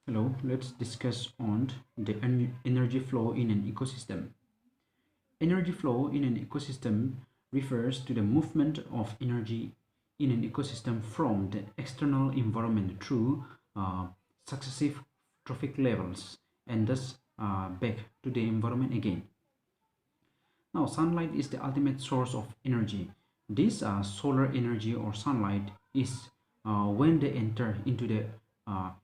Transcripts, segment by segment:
Hello, let's discuss on the energy flow in an ecosystem. Energy flow in an ecosystem refers to the movement of energy in an ecosystem from the external environment through successive trophic levels and thus back to the environment again. Now, sunlight is the ultimate source of energy. This solar energy or sunlight is when they enter into the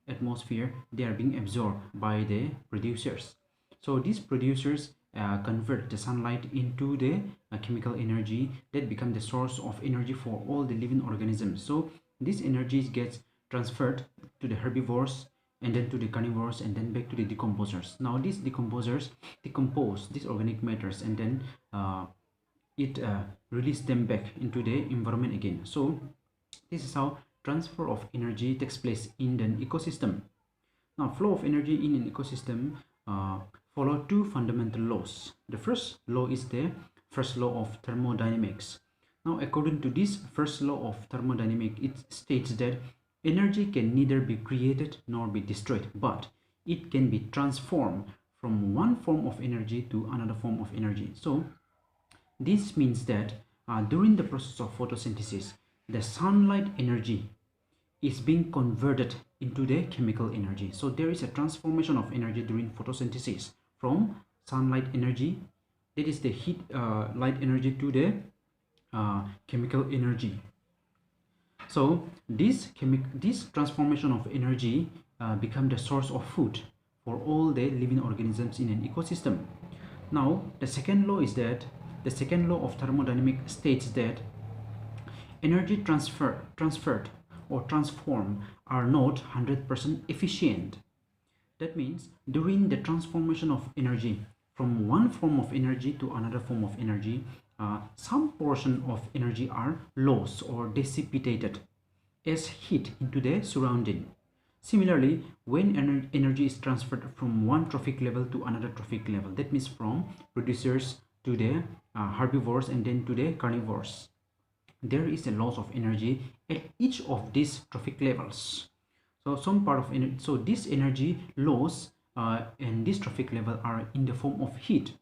atmosphere, they are being absorbed by the producers. So these producers convert the sunlight into the chemical energy that become the source of energy for all the living organisms. So this energy gets transferred to the herbivores and then to the carnivores and then back to the decomposers. Now these decomposers decompose these organic matters and then it release them back into the environment again. So this is how transfer of energy takes place in an ecosystem. Now flow of energy in an ecosystem follow two fundamental laws. The first law is the first law of thermodynamics. Now according to this first law of thermodynamics, it states that energy can neither be created nor be destroyed, but it can be transformed from one form of energy to another form of energy. So this means that during the process of photosynthesis, the sunlight energy is being converted into the chemical energy. So there is a transformation of energy during photosynthesis from sunlight energy, that is the heat light energy, to the chemical energy. So this transformation of energy become the source of food for all the living organisms in an ecosystem. Now the second law is that the second law of thermodynamics states that energy transferred or transformed are not 100% efficient. That means during the transformation of energy from one form of energy to another form of energy, some portion of energy are lost or dissipated as heat into the surrounding. Similarly, when energy is transferred from one trophic level to another trophic level, that means from producers to the herbivores and then to the carnivores, there is a loss of energy at each of these trophic levels. So some part of energy, so this energy loss and this trophic level are in the form of heat.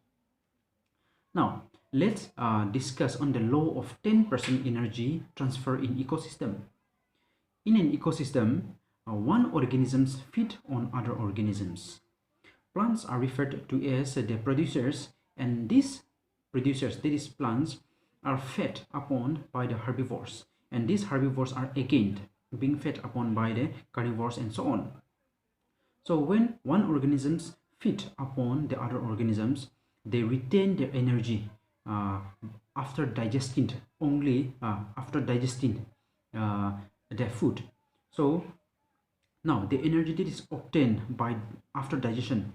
Now let's discuss on the law of 10% energy transfer in ecosystem. In an ecosystem, one organisms feed on other organisms. Plants are referred to as the producers, and these producers, that is plants, are fed upon by the herbivores, and these herbivores are again being fed upon by the carnivores and so on. So when one organisms feed upon the other organisms, they retain their energy after digesting their food. So now the energy that is obtained by after digestion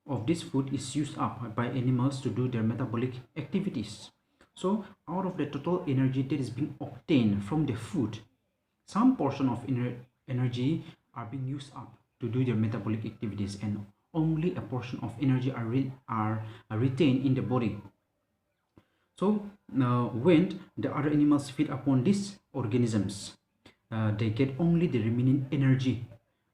of this food is used up by animals to do their metabolic activities. So out of the total energy that is being obtained from the food, some portion of energy are being used up to do their metabolic activities, and only a portion of energy are retained in the body. So when the other animals feed upon these organisms, they get only the remaining energy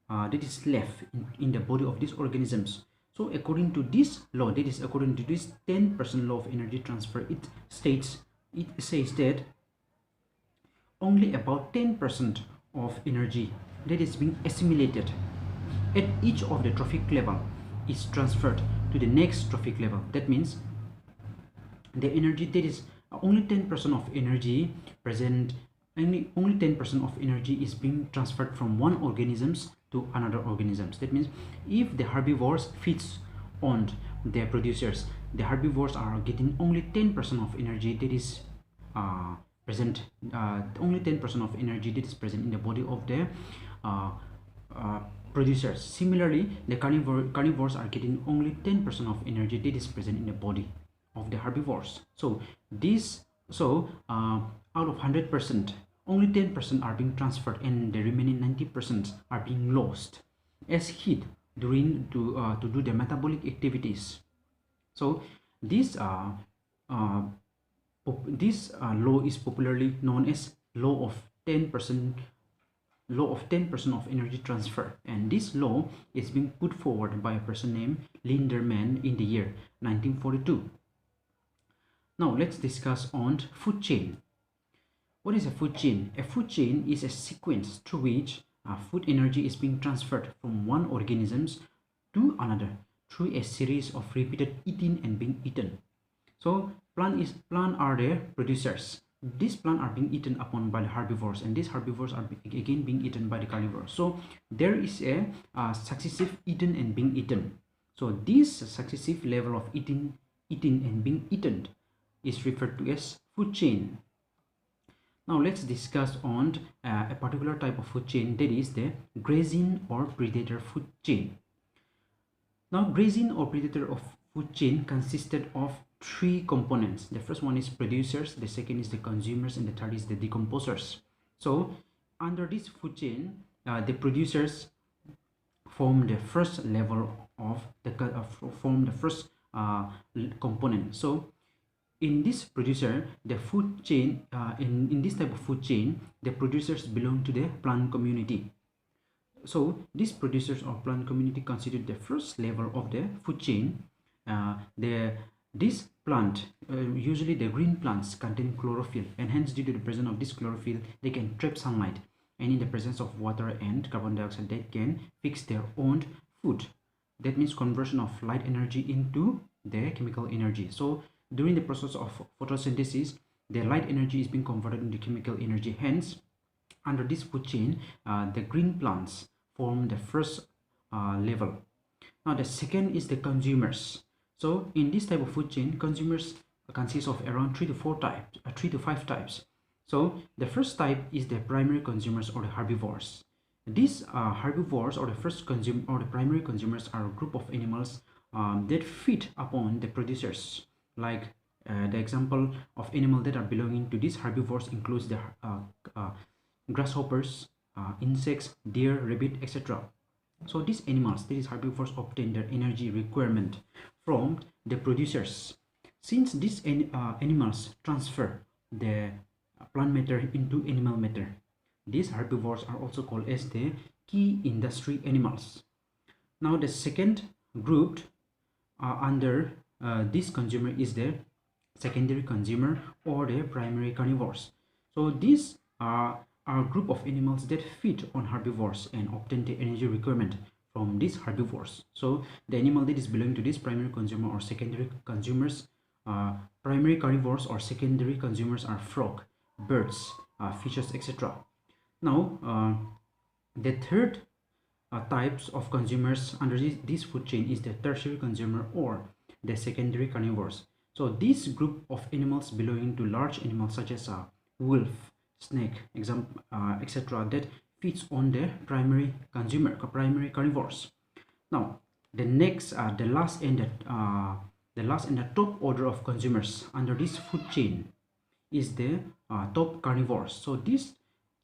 that is left in the body of these organisms. So according to this law, that is according to this 10% law of energy transfer, it says that only about 10% of energy that is being assimilated at each of the trophic level is transferred to the next trophic level. That means the energy that is only 10% of energy present, only 10% of energy is being transferred from one organisms to another organisms. That means if the herbivores feeds on their producers, the herbivores are getting only 10% of energy that is present, only 10% of energy that is present in the body of the producers. Similarly, the carnivores are getting only 10% of energy that is present in the body of the herbivores. So out of 100%, only 10% are being transferred, and the remaining 90% are being lost as heat during to do the metabolic activities. So this law is popularly known as law of 10% law of 10% of energy transfer, and this law is being put forward by a person named Linderman in the year 1942. Now let's discuss on food chain. What is a food chain? A food chain is a sequence through which food energy is being transferred from one organisms to another through a series of repeated eating and being eaten. So plant are the producers. These plants are being eaten upon by the herbivores, and these herbivores are again being eaten by the carnivores. So there is a successive eaten and being eaten. So this successive level of eating and being eaten is referred to as food chain. Now let's discuss on a particular type of food chain, that is the grazing or predator food chain. Now grazing or predator of food chain consisted of three components. The first one is producers, the second is the consumers, and the third is the decomposers. So under this food chain, the producers form the first level of the first component. So in this producer, the food chain, in this type of food chain, the producers belong to the plant community. So these producers or plant community consider the first level of the food chain. This plant, usually the green plants, contain chlorophyll, and hence due to the presence of this chlorophyll, they can trap sunlight, and in the presence of water and carbon dioxide, they can fix their own food. That means conversion of light energy into the chemical energy. So during the process of photosynthesis, the light energy is being converted into chemical energy. Hence, under this food chain, the green plants form the first level. Now the second is the consumers. So in this type of food chain, consumers consist of around 3 to 5 types. So the first type is the primary consumers or the herbivores. These herbivores or the first consumer or the primary consumers are a group of animals that feed upon the producers. Like the example of animals that are belonging to these herbivores includes the grasshoppers, insects, deer, rabbit, etc. So these animals, these herbivores, obtain their energy requirement from the producers. Since these animals transfer the plant matter into animal matter, these herbivores are also called as the key industry animals. Now the second group under this consumer is the secondary consumer or the primary carnivores. So these are a group of animals that feed on herbivores and obtain the energy requirement from these herbivores. So the animal that is belonging to this primary consumer or secondary consumers, primary carnivores or secondary consumers are frog, birds, fishes, etc. Now the third types of consumers under this food chain is the tertiary consumer or the secondary carnivores. So this group of animals belonging to large animals such as wolf, snake, etc. that feeds on the primary carnivores. Now the next, the last and the top order of consumers under this food chain is the top carnivores. So these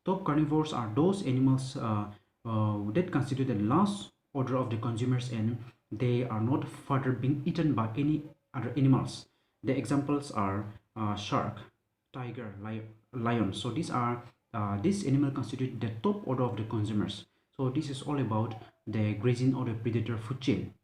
top carnivores are those animals that constitute the last order of the consumers, and they are not further being eaten by any other animals. The examples are shark, tiger, lion. So these are this animal constitute the top order of the consumers. So this is all about the grazing or the predator food chain.